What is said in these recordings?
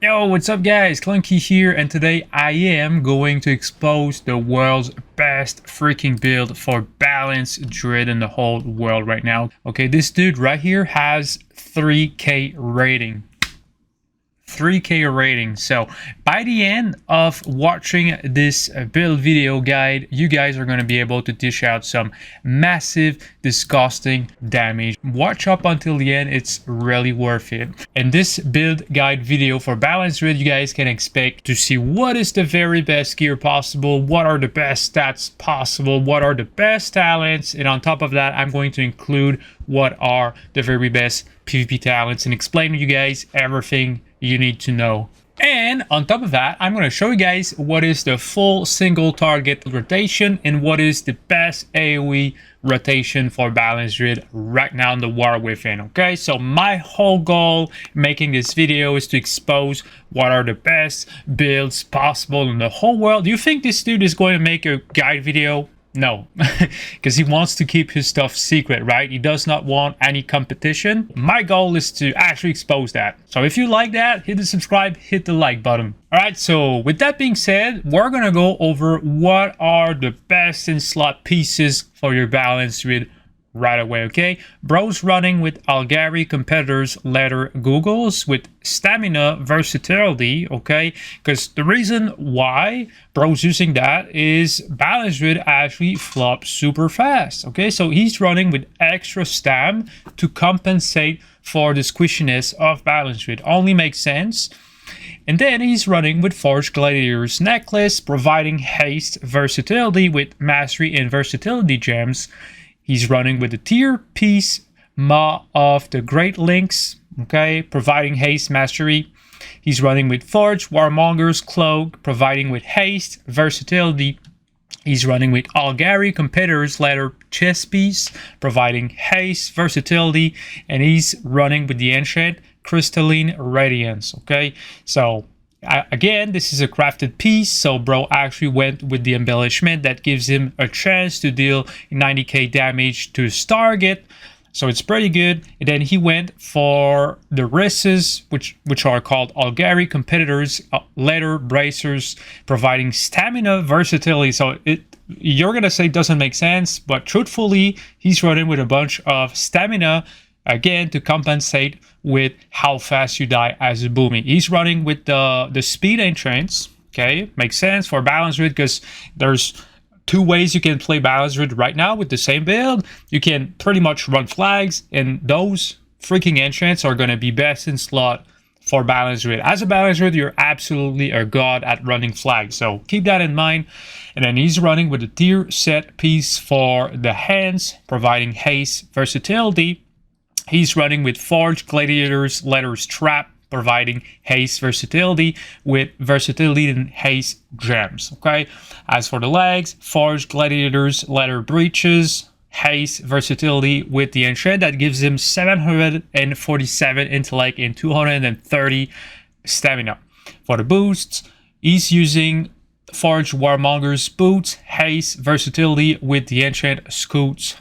Yo, what's up guys? Clunky here, and today I am going to expose the world's best freaking build for balanced Druid in the whole world right now. Okay, this dude right here has 3k rating. 3k rating. So by the end of watching this build video guide, you guys are going to be able to dish out some massive, disgusting damage. Watch up until the end, it's really worth it. In this build guide video for balanced Druid, you guys can expect to see what is the very best gear possible, what are the best stats possible, what are the best talents, and on top of that I'm going to include what are the very best PvP talents and explain to you guys everything you need to know. And on top of that, I'm going to show you guys what is the full single target rotation and what is the best AoE rotation for balanced Druid right now in the war within. Okay, so my whole goal making this video is to expose what are the best builds possible in the whole world. Do you think this dude is going to make a guide video? No, because he wants to keep his stuff secret, right? He does not want any competition. My goal is to actually expose that. So if you like that, hit the subscribe, hit the like button. All right, so with that being said, we're going to go over what are the best in slot pieces for your balanced Druid right away. Okay, bro's running with Algari competitors letter Googles with stamina versatility. Okay, because the reason why bro's using that is balanced Druid actually flops super fast. Okay, so he's running with extra stam to compensate for the squishiness of balanced Druid. Only makes sense. And then he's running with Forged Gladiator's necklace, providing haste versatility with mastery and versatility gems. He's running with the tier piece Maw of the Great Links, okay, providing haste mastery. He's running with Forge Warmonger's Cloak, providing with haste versatility. He's running with Algari Competitor's Leather Chest Piece, providing haste versatility, and he's running with the Enchant Crystalline Radiance. Okay, so again, this is a crafted piece, so bro actually went with the embellishment that gives him a chance to deal 90k damage to his target, so it's pretty good. And then he went for the wrists, which are called Algari Competitors Leather Bracers, providing stamina versatility. So you're gonna say it doesn't make sense, but truthfully he's running with a bunch of stamina, again, to compensate with how fast you die as a boomy. He's running with the speed entrance. Okay, makes sense for balanced Druid because there's two ways you can play balanced Druid right now with the same build. You can pretty much run flags, and those freaking entrants are going to be best in slot for balanced Druid. As a balanced Druid, you're absolutely a god at running flags, so keep that in mind. And then he's running with a tier set piece for the hands, providing haste versatility. He's running with Forged Gladiator's Leather's Trap, providing haste versatility with versatility and haste gems. Okay, as for the legs, Forged Gladiator's Leather Breeches, haste versatility with the enchant that gives him 747 intellect and 230 stamina. For the boosts, he's using Forged Warmonger's Boots, haste versatility with the enchant Scoot's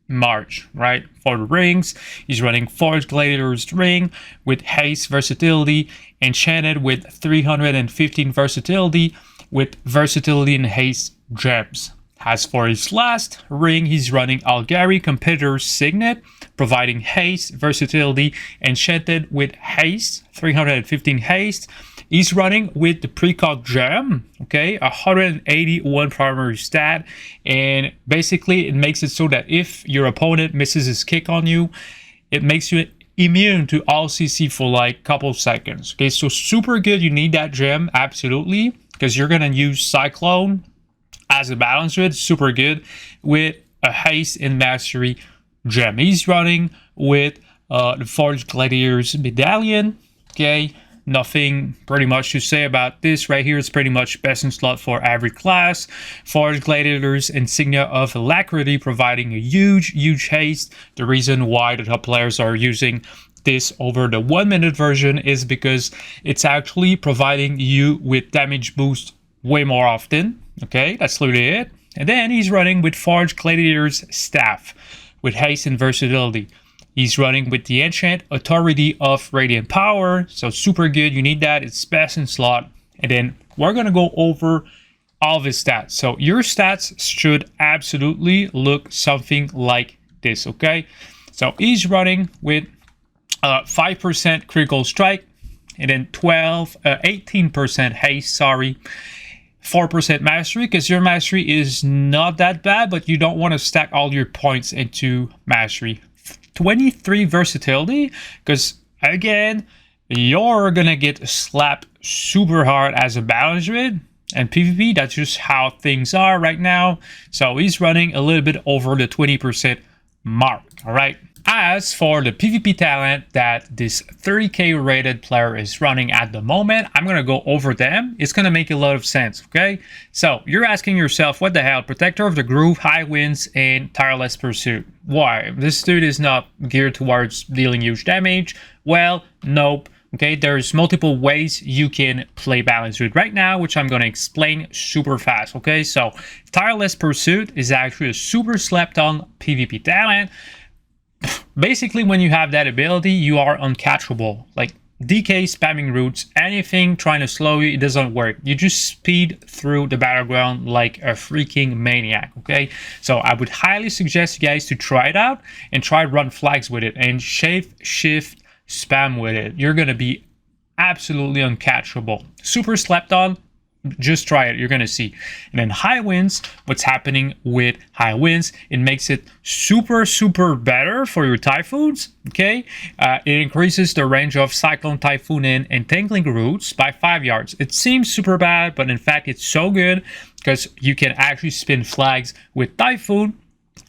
March. Right, for the rings, he's running Forged Gladiator's Ring with haste versatility, enchanted with 315 versatility with versatility and haste gems. As for his last ring, he's running Algari Competitor's Signet, providing haste versatility, enchanted with haste, 315 haste. He's running with the precog gem, okay, 181 primary stat, and basically it makes it so that if your opponent misses his kick on you, it makes you immune to all CC for like a couple seconds. Okay, so super good. You need that gem, absolutely, because you're gonna use Cyclone as a balance Druid, super good, with a haste and mastery gem. He's running with the Forged Gladiator's Medallion, okay. Nothing pretty much to say about this right here. It's pretty much best in slot for every class. Forged Gladiator's Insignia of Alacrity, providing a huge haste. The reason why the top players are using this over the 1 minute version is because it's actually providing you with damage boost way more often. Okay, that's literally it. And then he's running with Forged Gladiator's Staff with haste and versatility. He's running with the enchant Authority of Radiant Power, so super good. You need that. It's best in slot. And then we're going to go over all of his stats. So your stats should absolutely look something like this, okay? So he's running with 5% critical strike, and then 18% haste, 4% mastery, because your mastery is not that bad, but you don't want to stack all your points into mastery. 23 versatility, because again, you're gonna get slapped super hard as a balance druid, and PvP, that's just how things are right now. So he's running a little bit over the 20% mark. All right. As for the PvP talent that this 30k rated player is running at the moment, I'm going to go over them. It's going to make a lot of sense, okay? So you're asking yourself, what the hell? Protector of the Groove, High Winds, and Tireless Pursuit. Why? This dude is not geared towards dealing huge damage. Well, nope. Okay, there's multiple ways you can play Balance Druid right now, which I'm going to explain super fast, okay? So Tireless Pursuit is actually a super slept on PvP talent. Basically, when you have that ability, you are uncatchable. Like DK, spamming roots, anything trying to slow you, it doesn't work. You just speed through the battleground like a freaking maniac, okay? So I would highly suggest you guys to try it out and try run flags with it and shift spam with it. You're gonna be absolutely uncatchable. Super slept on. Just try it, you're gonna see. And then High Winds, what's happening with High Winds, it makes it super better for your typhoons, okay? It increases the range of Cyclone, Typhoon, and Entangling Roots by 5 yards. It seems super bad, but in fact it's so good because you can actually spin flags with Typhoon.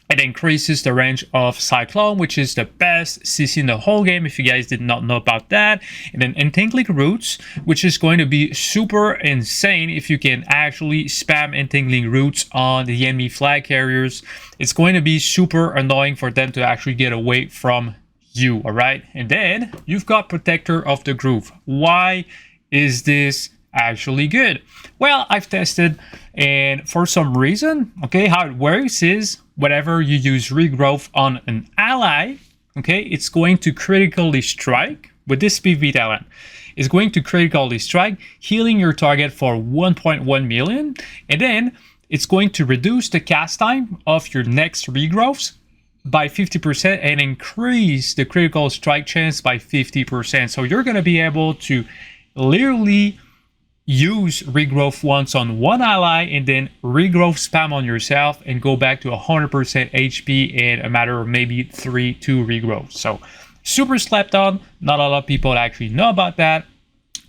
It increases the range of Cyclone, which is the best CC in the whole game, if you guys did not know about that. And then Entangling Roots, which is going to be super insane if you can actually spam Entangling Roots on the enemy flag carriers. It's going to be super annoying for them to actually get away from you, all right? And then you've got Protector of the Groove. Why is this actually good? Well, I've tested, and for some reason, okay, how it works is whenever you use regrowth on an ally, okay, it's going to critically strike with this PvP talent. It's going to critically strike, healing your target for 1.1 million, and then it's going to reduce the cast time of your next regrowths by 50% and increase the critical strike chance by 50%. So you're going to be able to literally use regrowth once on one ally and then regrowth spam on yourself and go back to 100% HP in a matter of maybe 3-2 regrowth. So super slept on. Not a lot of people actually know about that.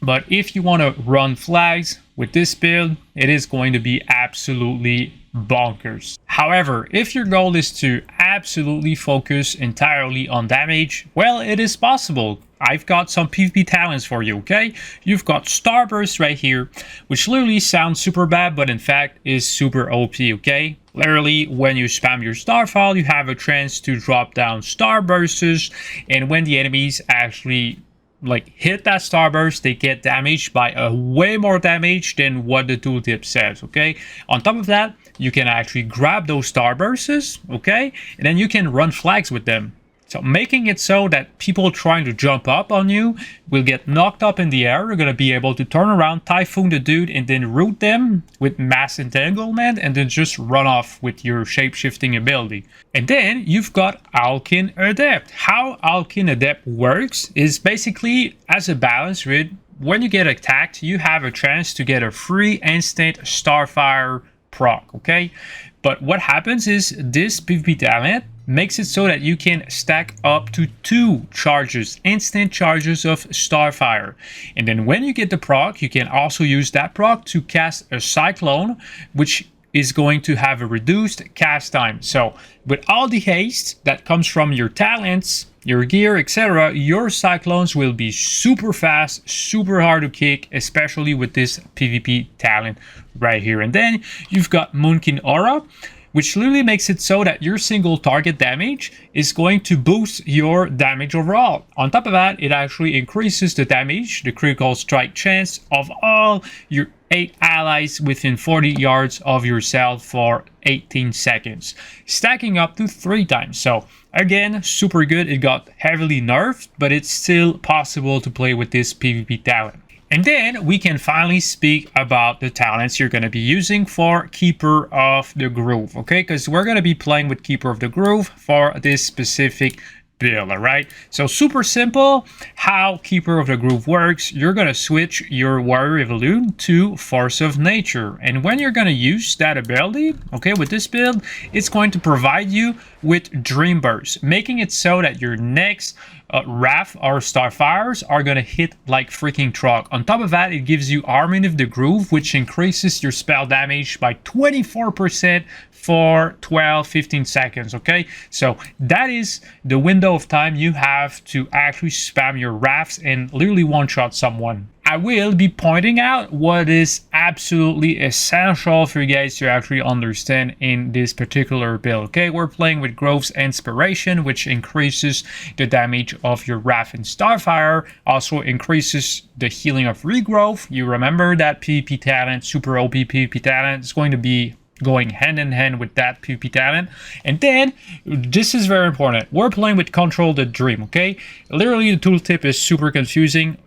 But if you want to run flags with this build, it is going to be absolutely bonkers. However, if your goal is to absolutely focus entirely on damage, well, it is possible. I've got some PvP talents for you, okay? You've got Starburst right here, which literally sounds super bad, but in fact is super OP, okay? Literally, when you spam your Starfall, you have a chance to drop down Starbursts, and when the enemies actually like hit that Starburst, they get damaged by a way more damage than what the tooltip says, okay? On top of that, you can actually grab those Starbursts, okay? And then you can run flags with them. So making it so that people trying to jump up on you will get knocked up in the air. You're going to be able to turn around, Typhoon the dude, and then root them with mass entanglement, and then just run off with your shape-shifting ability. And then you've got Alkin Adept. How Alkin Adept works is basically, as a balance druid, when you get attacked, you have a chance to get a free instant Starfire proc, okay? But what happens is this PvP talent makes it so that you can stack up to 2 charges, instant charges of Starfire. And then when you get the proc, you can also use that proc to cast a Cyclone, which is going to have a reduced cast time. So with all the haste that comes from your talents, your gear, etc., your Cyclones will be super fast, super hard to kick, especially with this PvP talent right here. And then you've got Moonkin Aura, which literally makes it so that your single target damage is going to boost your damage overall. On top of that, it actually increases the damage, the critical strike chance of all your 8 allies within 40 yards of yourself for 18 seconds, stacking up to 3 times. So again, super good. It got heavily nerfed, but it's still possible to play with this PvP talent. And then we can finally speak about the talents you're going to be using for Keeper of the Groove, okay? Because we're going to be playing with Keeper of the Groove for this specific build, all right? So super simple how Keeper of the Groove works. You're going to switch your Warrior Evolution to Force of Nature. And when you're going to use that ability, okay, with this build, it's going to provide you with Dream Burst, making it so that your next Wrath or Starfires are going to hit like freaking truck. On top of that, it gives you Harmony of the Groove, which increases your spell damage by 24% for 12-15 seconds, okay? So that is the window of time you have to actually spam your Wraths and literally one-shot someone. I will be pointing out what is absolutely essential for you guys to actually understand in this particular build, okay? We're playing with Grove's Inspiration, which increases the damage of your Wrath and Starfire, also increases the healing of Regrowth. You remember that PvP talent, super OP PvP talent, is going to be going hand in hand with that PvP talent. And then this is very important, we're playing with Control the Dream, okay? Literally the tooltip is super confusing.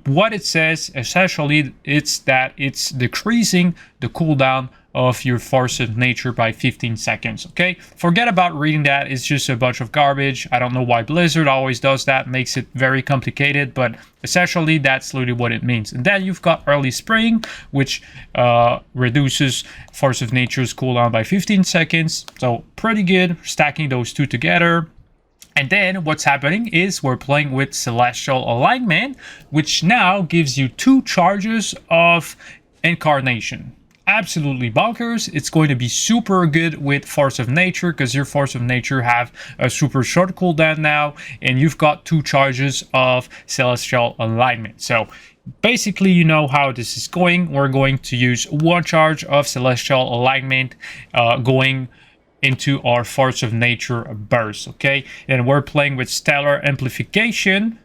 What it says essentially, it's that it's decreasing the cooldown of your Force of Nature by 15 seconds, okay? Forget about reading that, it's just a bunch of garbage. I don't know why Blizzard always does that, makes it very complicated, but essentially that's literally what it means. And then you've got Early Spring, which reduces Force of Nature's cooldown by 15 seconds, so pretty good stacking those two together. And then what's happening is we're playing with Celestial Alignment, which now gives you 2 charges of Incarnation. Absolutely bonkers. It's going to be super good with Force of Nature because your Force of Nature have a super short cooldown now, and you've got 2 charges of Celestial Alignment. So basically, you know how this is going. We're going to use 1 charge of Celestial Alignment going into our Force of Nature burst, okay? And we're playing with Stellar Amplification,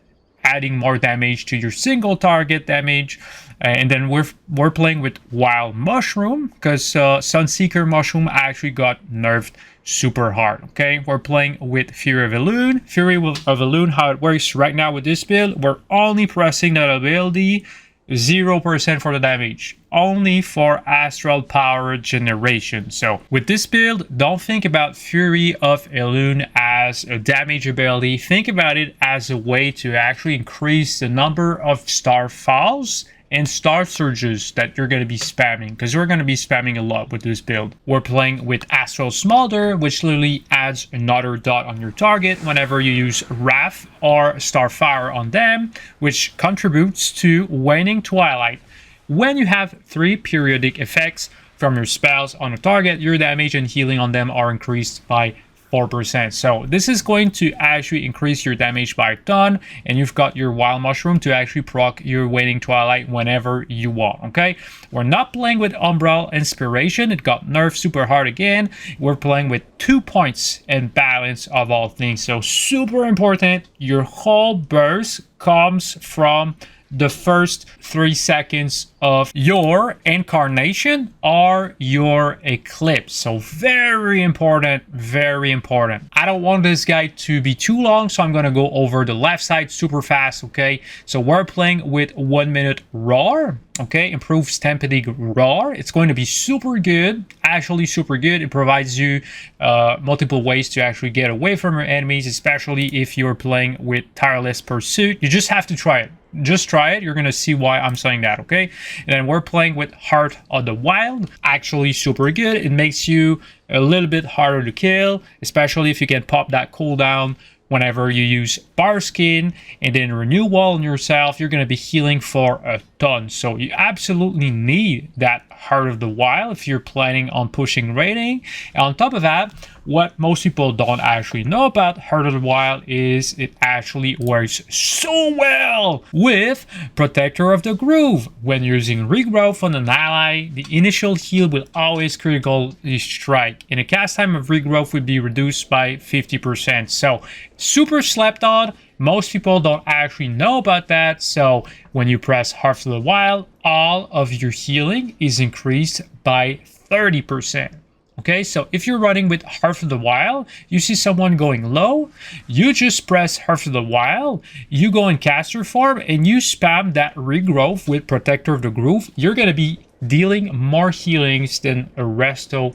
adding more damage to your single target damage. And then we're playing with Wild Mushroom because Sunseeker Mushroom actually got nerfed super hard, okay? We're playing with Fury of Elune. Fury of Elune, how it works right now with this build, we're only pressing that ability 0% for the damage, only for astral power generation. So with this build, don't think about Fury of Elune as a damage ability. Think about it as a way to actually increase the number of Starfalls and Star Surges that you're going to be spamming, because we're going to be spamming a lot with this build. We're playing with Astral Smolder, which literally adds another dot on your target whenever you use Wrath or Starfire on them, which contributes to Waning Twilight. When you have 3 periodic effects from your spells on a target, your damage and healing on them are increased by 4%. So this is going to actually increase your damage by a ton, and you've got your Wild Mushroom to actually proc your Waning Twilight whenever you want, okay? We're not playing with Umbral Inspiration. It got nerfed super hard again. We're playing with 2 points and balance of all things. So super important, your whole burst comes from the first 3 seconds of your Incarnation or your Eclipse. So very important, very important. I don't want this guy to be too long, so I'm going to go over the left side super fast, okay? So we're playing with 1 minute Roar, okay? Improved Stampede Roar. It's going to be super good, actually super good. It provides you multiple ways to actually get away from your enemies, especially if you're playing with Tireless Pursuit. You just have to try it. Just try it. You're going to see why I'm saying that, okay? And then we're playing with Heart of the Wild. Actually super good. It makes you a little bit harder to kill, especially if you can pop that cooldown whenever you use Bar Skin. And then renewal on yourself, you're going to be healing for a ton. So you absolutely need that Heart of the Wild if you're planning on pushing rating. And on top of that, what most people don't actually know about Heart of the Wild is it actually works so well with Protector of the Groove. When using Regrowth on an ally, the initial heal will always critical strike, and the cast time of Regrowth will be reduced by 50%. So Super slept on. Most people don't actually know about that. So when you press Heart of the Wild, all of your healing is increased by 30%. Okay, so if you're running with Heart of the Wild, you see someone going low, you just press Heart of the Wild, you go in caster form, and you spam that regrowth with Protector of the Groove. You're going to be dealing more healings than a resto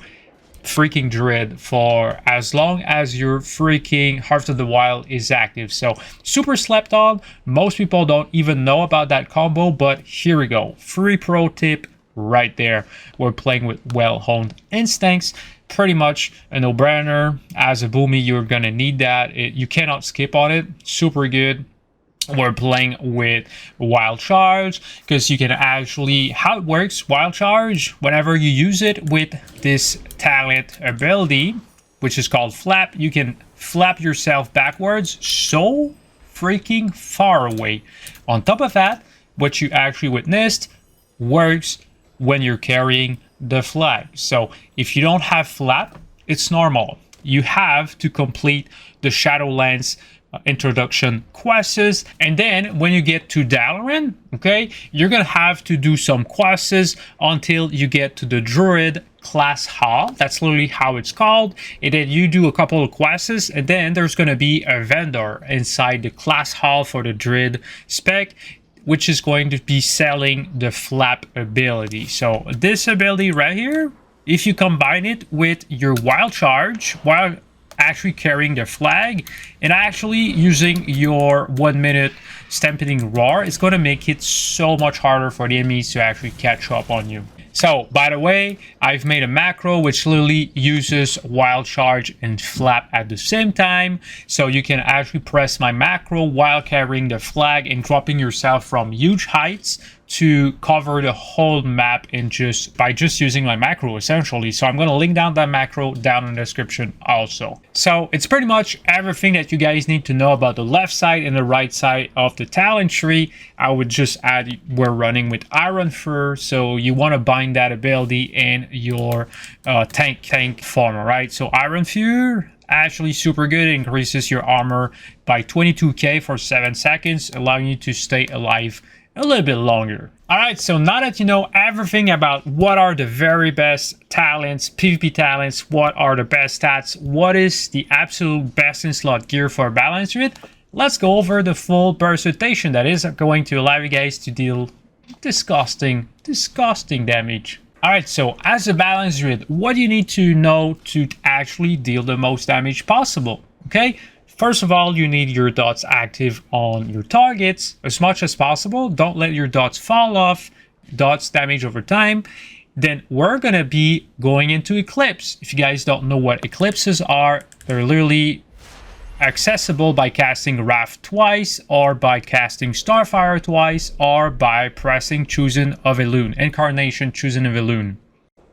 freaking Druid for as long as your freaking Heart of the Wild is active. So super slept on. Most people don't even know about that combo, but here we go. Free pro tip right there. We're playing with well-honed instincts. Pretty much a no-brainer. As a boomy, you're gonna need that. You cannot skip on it. Super good. We're playing with Wild Charge because you can actually, how it works, Wild Charge, whenever you use it with this talent ability, which is called Flap, you can flap yourself backwards so freaking far away. On top of that, what you actually witnessed works when you're carrying the flag. So if you don't have Flap, it's normal. You have to complete the Shadowlands introduction quests, and then when you get to Dalaran, okay, you're gonna have to do some quests until you get to the Druid class hall. That's literally how it's called. And then you do a couple of quests, and then there's gonna be a vendor inside the class hall for the Druid spec, which is going to be selling the Flap ability. So this ability right here, if you combine it with your Wild Charge while actually carrying the flag and actually using your 1 minute stampeding roar, it's going to make it so much harder for the enemies to actually catch up on you. So by the way, I've made a macro which literally uses Wild Charge and Flap at the same time, so you can actually press my macro while carrying the flag and dropping yourself from huge heights to cover the whole map in by just using my macro essentially. So I'm going to link down that macro down in the description also. So it's pretty much everything that you guys need to know about the left side and the right side of the talent tree. I would just add we're running with Iron Fur, so you want to bind that ability in your tank form, right? So Iron Fur actually super good. It increases your armor by 22k for 7 seconds, allowing you to stay alive a little bit longer. All right, so now that you know everything about what are the very best talents, PvP talents, what are the best stats, what is the absolute best in slot gear for Balance Druid, let's go over the full burst rotation that is going to allow you guys to deal disgusting damage. All right, so as a Balance Druid, what do you need to know to actually deal the most damage possible? Okay, first of all, you need your dots active on your targets as much as possible. Don't let your dots fall off. Dots damage over time. Then we're going to be going into Eclipse. If you guys don't know what Eclipses are, they're literally accessible by casting Wrath twice, or by casting Starfire twice, or by pressing Chosen of Elune, Incarnation Chosen of Elune.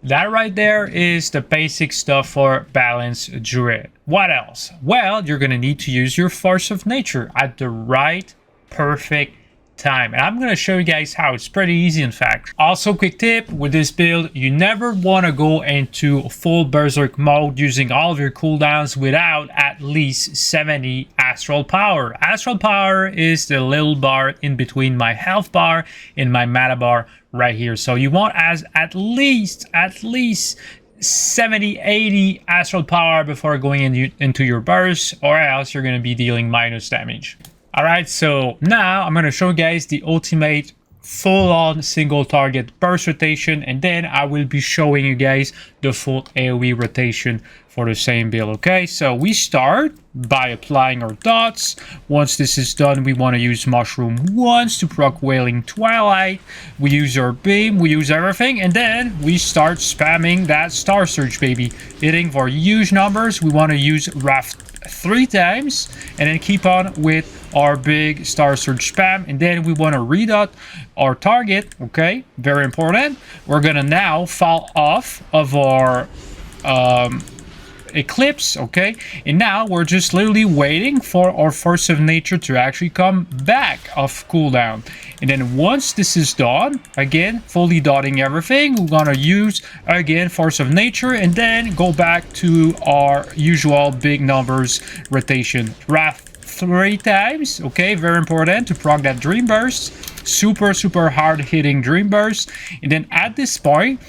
That right there is the basic stuff for Balance Druid. What else? Well, you're going to need to use your Force of Nature at the right perfect time. And I'm going to show you guys how. It's pretty easy, in fact. Also, quick tip with this build, you never want to go into full Berserk mode using all of your cooldowns without at least 70 Astral Power. Astral Power is the little bar in between my health bar and my mana bar right here. So you want at least 70-80 Astral Power before going into your burst, or else you're going to be dealing minus damage. Alright, so now I'm going to show you guys the ultimate full-on single target burst rotation, and then I will be showing you guys the full AoE rotation for the same build. Okay, so we start by applying our dots. Once this is done, we want to use Mushroom once to proc Wailing Twilight. We use our beam, we use everything, and then we start spamming that Star Surge, baby. Hitting for huge numbers. We want to use Wrath 3 times, and then keep on with our big Star Surge spam, and then we want to redot our target. Okay, very important. We're gonna now fall off of our eclipse, okay? And now we're just literally waiting for our Force of Nature to actually come back off cooldown. And then once this is done, again, fully dotting everything, we're gonna use again Force of Nature and then go back to our usual big numbers rotation. Wrath 3 times, okay, very important to proc that Dream Burst. Super hard hitting Dream Burst. And then at this point,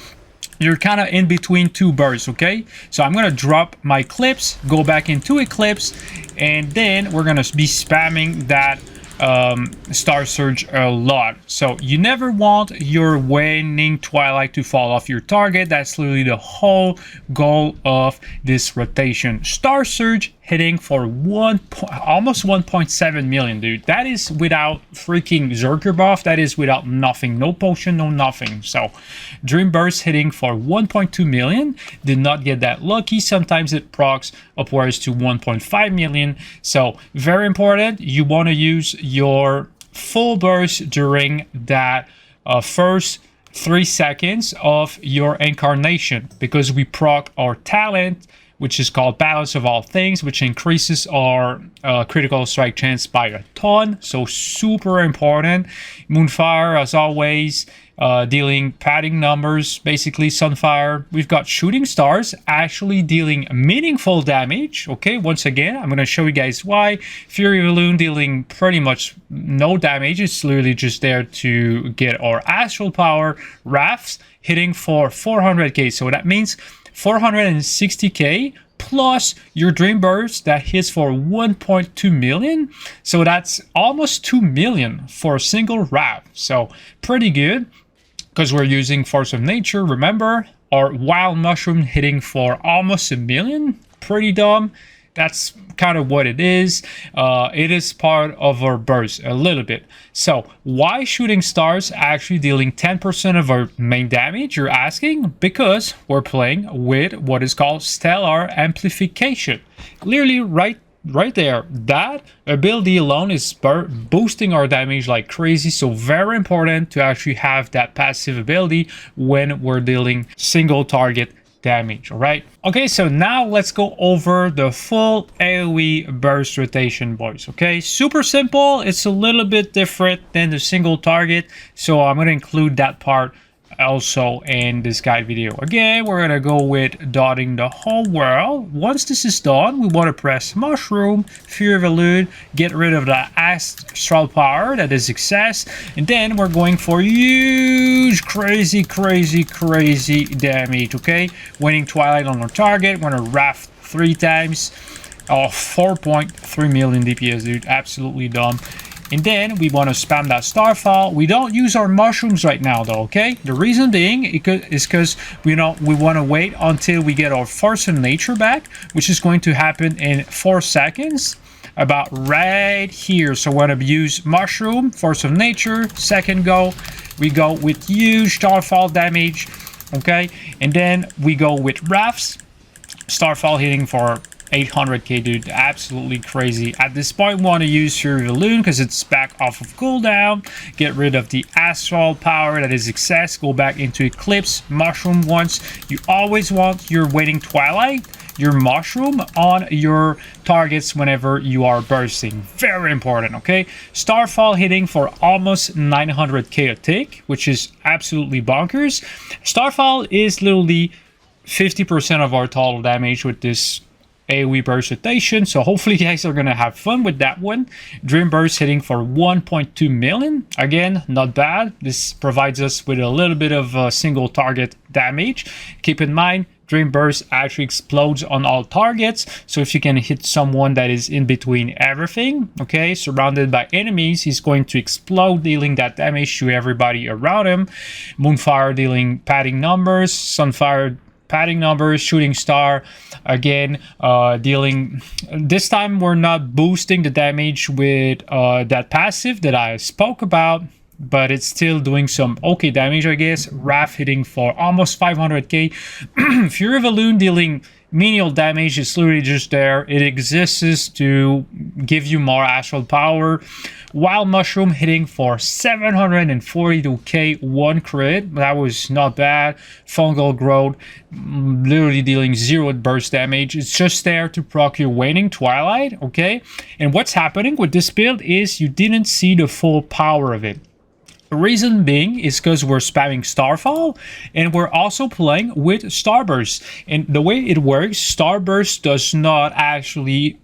you're kind of in between 2 bursts, okay? So I'm gonna drop my Eclipse, go back into Eclipse, and then we're gonna be spamming that Star Surge a lot. So you never want your waning Twilight to fall off your target. That's literally the whole goal of this rotation. Star Surge hitting for almost 1.7 million, dude. That is without freaking Zerker buff. That is without nothing. No potion, no nothing. So Dream Burst hitting for 1.2 million. Did not get that lucky. Sometimes it procs upwards to 1.5 million. So very important. You want to use your full burst during that first 3 seconds of your incarnation, because we proc our talent, which is called Balance of All Things, which increases our critical strike chance by a ton. So super important. Moonfire, as always, dealing padding numbers, basically Sunfire. We've got Shooting Stars actually dealing meaningful damage. Okay, once again, I'm going to show you guys why. Fury Balloon dealing pretty much no damage. It's literally just there to get our Astral Power. Rafts hitting for 400k. So that means 460k plus your Dream Burst that hits for 1.2 million. So that's almost 2 million for a single raft. So pretty good, because we're using Force of Nature. Remember, our Wild Mushroom hitting for almost 1 million. Pretty dumb. That's kind of what it is. It is part of our burst a little bit. So why Shooting Stars actually dealing 10% of our main damage, you're asking? Because we're playing with what is called Stellar Amplification. Clearly right there, that ability alone is boosting our damage like crazy. So very important to actually have that passive ability when we're dealing single target damage. All right, okay, so now let's go over the full AoE burst rotation, boys. Okay, super simple. It's a little bit different than the single target, so I'm going to include that part also in this guide video. Again, we're going to go with dotting the whole world. Once this is done, we want to press Mushroom, Fury of Elude, get rid of the Astral Power, that is success, and then we're going for huge, crazy damage, okay? Waning Twilight on our target. We're going to Raft 3 times. Oh, 4.3 million DPS, dude. Absolutely dumb. And then we want to spam that Starfall. We don't use our mushrooms right now though, okay? The reason being is because we want to wait until we get our Force of Nature back, which is going to happen in 4 seconds, about right here. So we're going to use Mushroom, Force of Nature, second go. We go with huge Starfall damage, okay? And then we go with Rafts. Starfall hitting for 800k, dude. Absolutely crazy. At this point, we want to use Fury Balloon because it's back off of cooldown. Get rid of the Astral Power, that is excess. Go back into Eclipse. Mushroom once. You always want your Waning Twilight, your Mushroom on your targets whenever you are bursting. Very important, okay? Starfall hitting for almost 900k a tick, which is absolutely bonkers. Starfall is literally 50% of our total damage with this AoE burst rotation, so hopefully you guys are gonna have fun with that one. Dream Burst hitting for 1.2 million. Again, not bad. This provides us with a little bit of single target damage. Keep in mind, Dream Burst actually explodes on all targets, so if you can hit someone that is in between everything, okay, surrounded by enemies, he's going to explode, dealing that damage to everybody around him. Moonfire dealing padding numbers, Sunfire padding numbers, Shooting Star again dealing. This time we're not boosting the damage with that passive that I spoke about, but it's still doing some okay damage, I guess. Raft hitting for almost 500k. Fury Balloon dealing Menial damage is literally just there. It exists to give you more astral power. Wild Mushroom hitting for 742k, 1 crit. That was not bad. Fungal Growth, literally dealing 0 burst damage. It's just there to proc your Waning Twilight, okay? And what's happening with this build is you didn't see the full power of it. The reason being is because we're spamming Starfall and we're also playing with Starburst. And the way it works, Starburst does not actually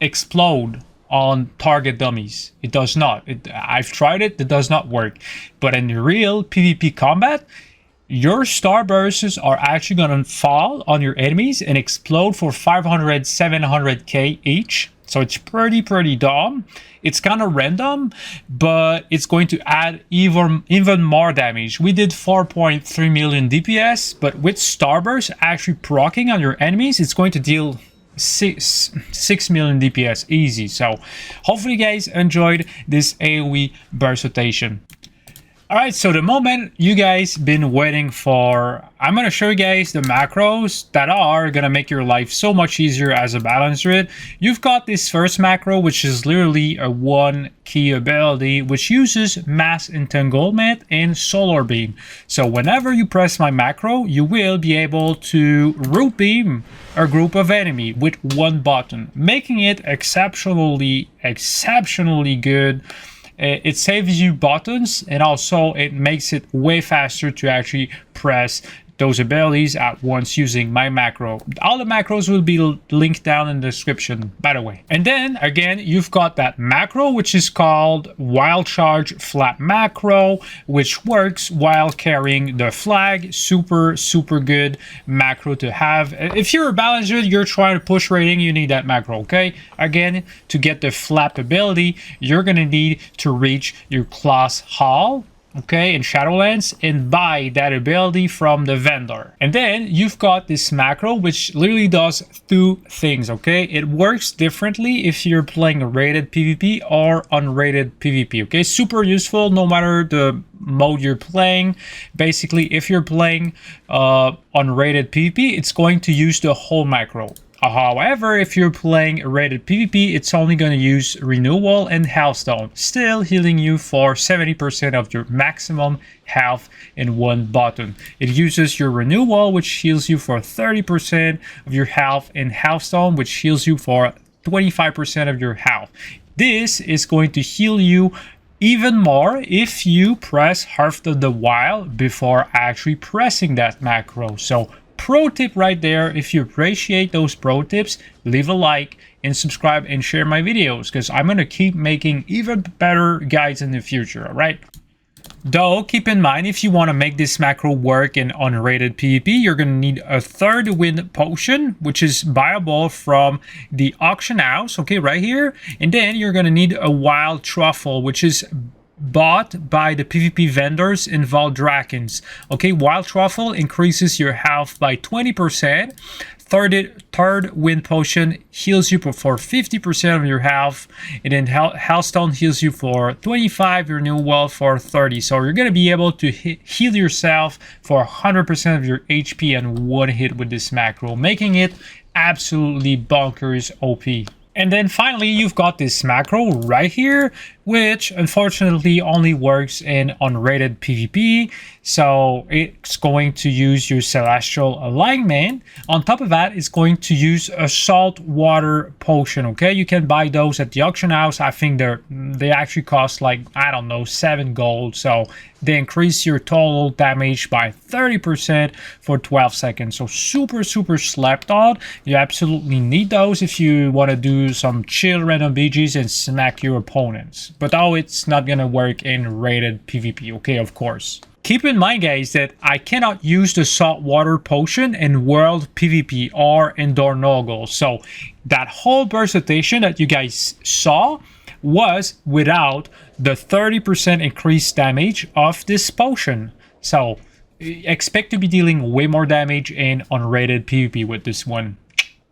explode on target dummies. It does not. I've tried it. It does not work. But in real PvP combat, your Starbursts are actually going to fall on your enemies and explode for 500, 700k each. So it's pretty dumb. It's kind of random, but it's going to add even more damage. We did 4.3 million DPS, but with Starburst actually proccing on your enemies, it's going to deal 6 million DPS easy. So hopefully you guys enjoyed this AoE burst rotation. Alright, so the moment you guys been waiting for, I'm going to show you guys the macros that are going to make your life so much easier as a balanced druid. You've got this first macro, which is literally a 1 key ability, which uses mass entanglement and solar beam. So whenever you press my macro, you will be able to root beam a group of enemy with 1 button, making it exceptionally good. It saves you buttons, and also it makes it way faster to actually press those abilities at once using my macro. All the macros will be linked down in the description, by the way. And then again, you've got that macro, which is called Wild Charge Flat Macro, which works while carrying the flag. Super good macro to have. If you're a balanced druid, you're trying to push rating, you need that macro, okay? Again, to get the flap ability, you're gonna need to reach your class hall, okay, in Shadowlands, and buy that ability from the vendor. And then you've got this macro, which literally does 2 things, okay? It works differently if you're playing a rated PvP or unrated PvP, okay? Super useful no matter the mode you're playing. Basically, if you're playing unrated PvP, it's going to use the whole macro. However, if you're playing a rated PvP, it's only going to use renewal and Healthstone, still healing you for 70% of your maximum health in 1 button. It uses your renewal, which heals you for 30% of your health, and Healthstone, which heals you for 25% of your health. This is going to heal you even more if you press Heart of the Wild before actually pressing that macro. So pro tip right there. If you appreciate those pro tips, leave a like and subscribe and share my videos, because I'm going to keep making even better guides in the future, all right? Though, keep in mind, if you want to make this macro work in unrated PvP, you're going to need a 3rd wind potion, which is buyable from the auction house, okay, right here. And then you're going to need a Wild Truffle, which is bought by the PvP vendors in Valdrakins. Okay, Wild Truffle increases your health by 20%. Third wind potion heals you for 50% of your health, and then Healthstone heals you for 25, your new well for 30. So you're going to be able to heal yourself for 100% of your HP in 1 hit with this macro, making it absolutely bonkers OP. And then finally, you've got this macro right here, which unfortunately only works in unrated PvP. So it's going to use your Celestial Alignment. On top of that, it's going to use a Saltwater Potion, okay? You can buy those at the auction house. I think they actually cost like, I don't know, 7 gold. So they increase your total damage by 30% for 12 seconds. So super slept on. You absolutely need those if you want to do some chill random BGs and smack your opponents. But oh, it's not gonna work in rated PvP, okay, of course. Keep in mind, guys, that I cannot use the Saltwater Potion in World PvP or in Dornogle. So that whole burst rotation that you guys saw was without the 30% increased damage of this potion. So expect to be dealing way more damage in unrated PvP with this one.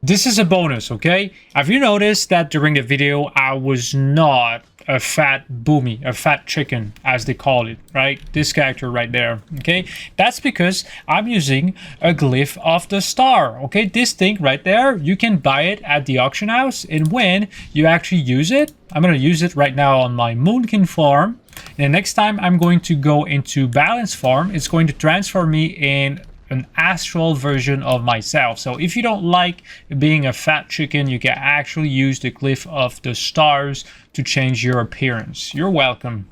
This is a bonus, okay? Have you noticed that during the video I was not a fat boomy, a fat chicken, as they call it, right? This character right there, okay? That's because I'm using a glyph of the star, okay? This thing right there, you can buy it at the auction house, and when you actually use it, I'm going to use it right now on my Moonkin farm, and next time I'm going to go into Balance farm, it's going to transform me in an astral version of myself. So if you don't like being a fat chicken, you can actually use the glyph of the stars to change your appearance. You're welcome.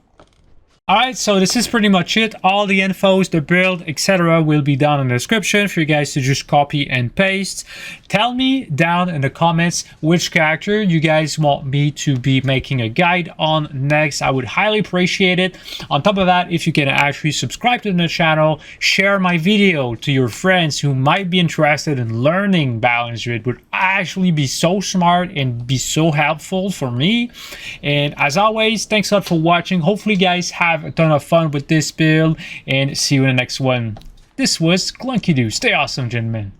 Alright, so this is pretty much it. All the infos, the build, etc. will be down in the description for you guys to just copy and paste. Tell me down in the comments which character you guys want me to be making a guide on next. I would highly appreciate it. On top of that, if you can actually subscribe to the channel, share my video to your friends who might be interested in learning Balance Druid, would actually be so smart and be so helpful for me. And as always, thanks a lot for watching. Hopefully you guys have a ton of fun with this build, and see you in the next one. This was CYGAqvgeoHLefPLb. Stay awesome, gentlemen.